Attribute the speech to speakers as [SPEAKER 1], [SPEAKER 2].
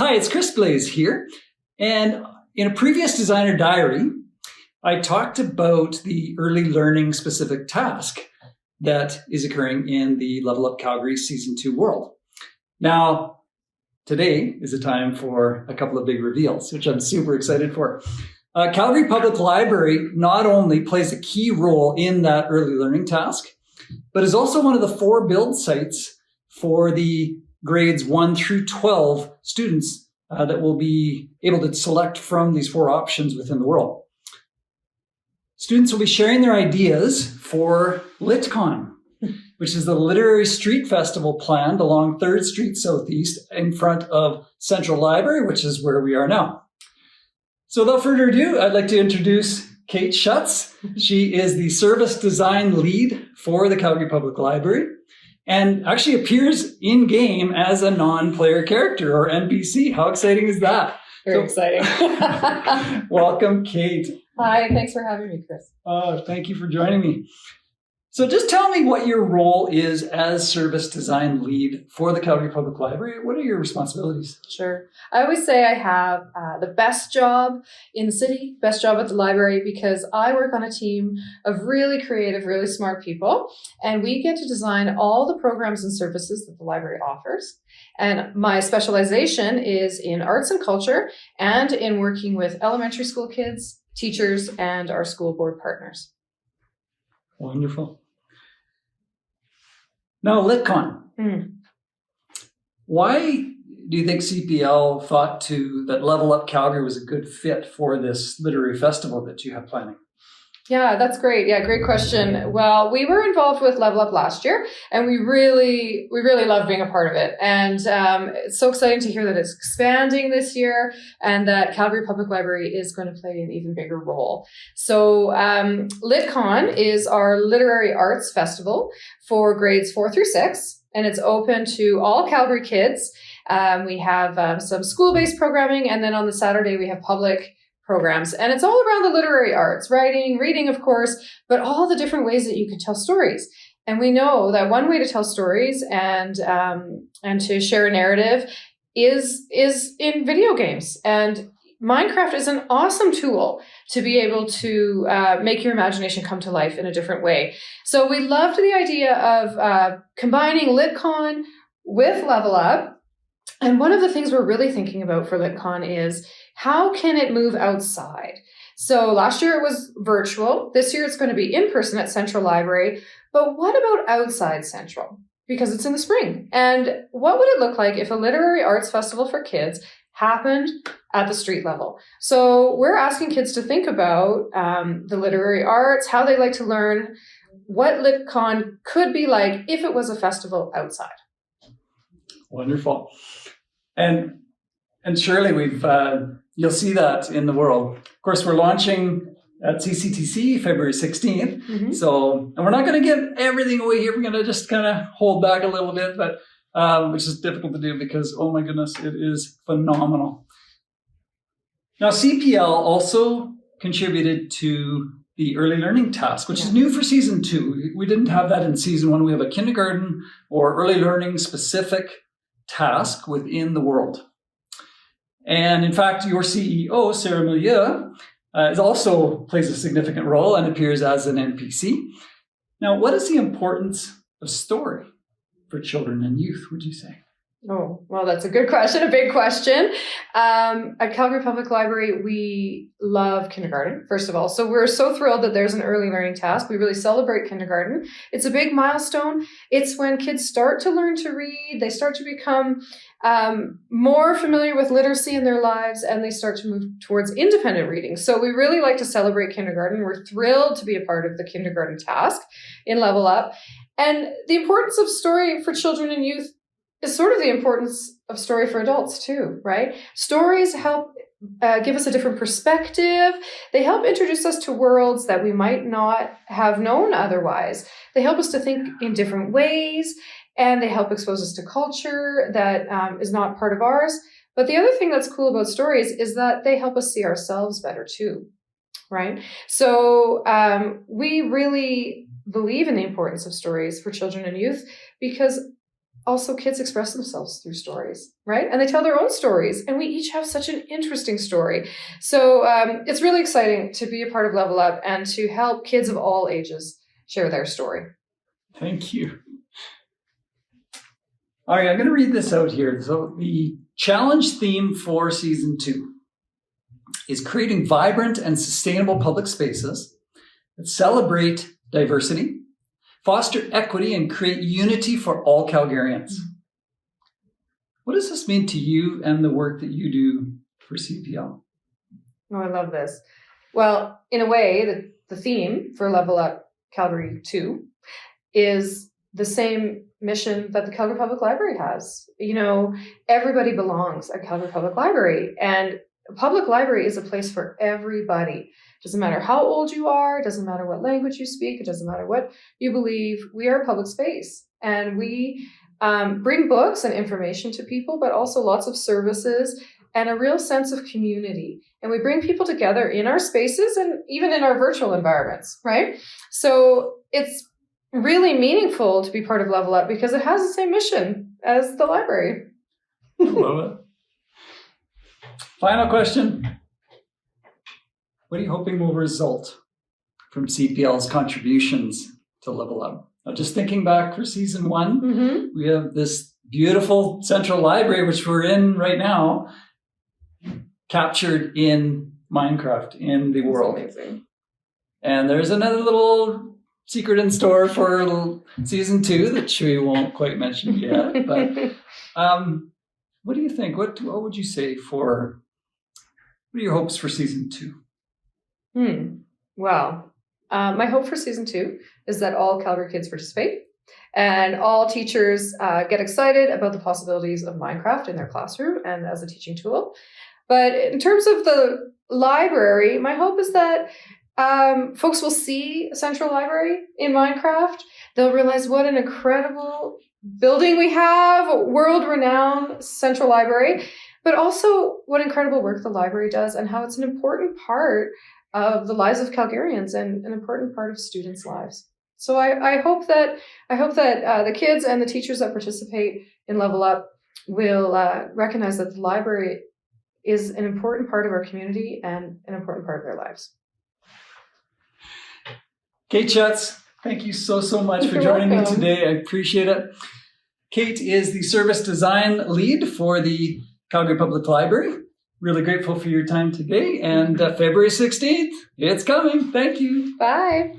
[SPEAKER 1] Hi, it's Chris Blais here. And in a previous designer diary, I talked about the early learning specific task that is occurring in the Level Up Calgary Season 2 world. Now, today is a time for a couple of big reveals, which I'm super excited for. Calgary Public Library not only plays a key role in that early learning task, but is also one of the 4 build sites for the grades 1 through 12 students that will be able to select from these 4 options within the world. Students will be sharing their ideas for LitCon, which is the literary street festival planned along 3rd Street Southeast in front of Central Library, which is where we are now. So without further ado, I'd like to introduce Kate Schutz. She is the service design lead for the Calgary Public Library and actually appears in-game as a non-player character or NPC. How exciting is that?
[SPEAKER 2] Very exciting.
[SPEAKER 1] Welcome, Kate.
[SPEAKER 2] Hi, thanks for having me, Chris.
[SPEAKER 1] Thank you for joining me. So just tell me what your role is as service design lead for the Calgary Public Library. What are your responsibilities?
[SPEAKER 2] Sure. I always say I have the best job in the city, best job at the library, because I work on a team of really creative, really smart people, and we get to design all the programs and services that the library offers. And my specialization is in arts and culture and in working with elementary school kids, teachers, and our school board partners.
[SPEAKER 1] Wonderful. Now, LitCon. Why do you think CPL thought that Level Up Calgary was a good fit for this literary festival that you have planning?
[SPEAKER 2] Yeah, that's great. Yeah, great question. Well, we were involved with Level Up last year, and we really loved being a part of it. And it's so exciting to hear that it's expanding this year and that Calgary Public Library is going to play an even bigger role. So LitCon is our literary arts festival for grades 4 through 6, and it's open to all Calgary kids. We have some school-based programming, and then on the Saturday we have public programs. And it's all around the literary arts, writing, reading, of course, but all the different ways that you can tell stories. And we know that one way to tell stories and to share a narrative is in video games. And Minecraft is an awesome tool to be able to make your imagination come to life in a different way. So we loved the idea of combining LitCon with Level Up. And one of the things we're really thinking about for LitCon is how can it move outside? So last year it was virtual. This year it's going to be in person at Central Library. But what about outside Central? Because it's in the spring. And what would it look like if a literary arts festival for kids happened at the street level? So we're asking kids to think about the literary arts, how they like to learn, what LitCon could be like if it was a festival outside.
[SPEAKER 1] Wonderful. And surely you'll see that in the world. Of course, we're launching at CCTC February 16th. Mm-hmm. So, and we're not going to give everything away here. We're going to just kind of hold back a little bit, but which is difficult to do because, oh my goodness, it is phenomenal. Now, CPL also contributed to the early learning task, which is new for season 2. We didn't have that in season 1. We have a kindergarten or early learning specific task within the world. And in fact, your CEO, Sarah Milieu, also plays a significant role and appears as an NPC. Now, what is the importance of story for children and youth, would you say?
[SPEAKER 2] Oh, well, that's a good question, a big question. At Calgary Public Library, we love kindergarten, first of all. So we're so thrilled that there's an early learning task. We really celebrate kindergarten. It's a big milestone. It's when kids start to learn to read. They start to become more familiar with literacy in their lives, and they start to move towards independent reading. So we really like to celebrate kindergarten. We're thrilled to be a part of the kindergarten task in Level Up. And the importance of story for children and youth is sort of the importance of story for adults too, right? Stories help give us a different perspective. They help introduce us to worlds that we might not have known otherwise. They help us to think in different ways, and they help expose us to culture that is not part of ours. But the other thing that's cool about stories is that they help us see ourselves better too, right? So we really believe in the importance of stories for children and youth because also kids express themselves through stories, right? And they tell their own stories, and we each have such an interesting story. So it's really exciting to be a part of Level Up and to help kids of all ages share their story.
[SPEAKER 1] Thank you. All right, I'm going to read this out here. So the challenge theme for season 2 is creating vibrant and sustainable public spaces that celebrate diversity, foster equity, and create unity for all Calgarians. What does this mean to you and the work that you do for CPL?
[SPEAKER 2] Oh, I love this. Well, in a way, the theme for Level Up Calgary 2 is the same mission that the Calgary Public Library has. You know, everybody belongs at Calgary Public Library, and a public library is a place for everybody. Doesn't matter how old you are, doesn't matter what language you speak, it doesn't matter what you believe. We are a public space, and we bring books and information to people, but also lots of services and a real sense of community. And we bring people together in our spaces and even in our virtual environments, right? So it's really meaningful to be part of Level Up because it has the same mission as the library.
[SPEAKER 1] I love it. Final question. What are you hoping will result from CPL's contributions to Level Up? Now, just thinking back for season 1, we have this beautiful central library, which we're in right now, captured in Minecraft in the world.
[SPEAKER 2] That's amazing.
[SPEAKER 1] And there's another little secret in store for season 2 that we won't quite mention yet. But what do you think? What would you say what are your hopes for season 2?
[SPEAKER 2] Well, my hope for season 2 is that all Calgary kids participate and all teachers get excited about the possibilities of Minecraft in their classroom and as a teaching tool. But in terms of the library, my hope is that folks will see a central library in Minecraft. They'll realize what an incredible building we have, world-renowned central library, but also what incredible work the library does and how it's an important part of the lives of Calgarians and an important part of students' lives. So I hope that the kids and the teachers that participate in Level Up will recognize that the library is an important part of our community and an important part of their lives.
[SPEAKER 1] Kate Schutz, thank you so much for joining me today. I appreciate it. Kate is the service design lead for the Calgary Public Library. Really grateful for your time today. And February 16th, it's coming. Thank you.
[SPEAKER 2] Bye.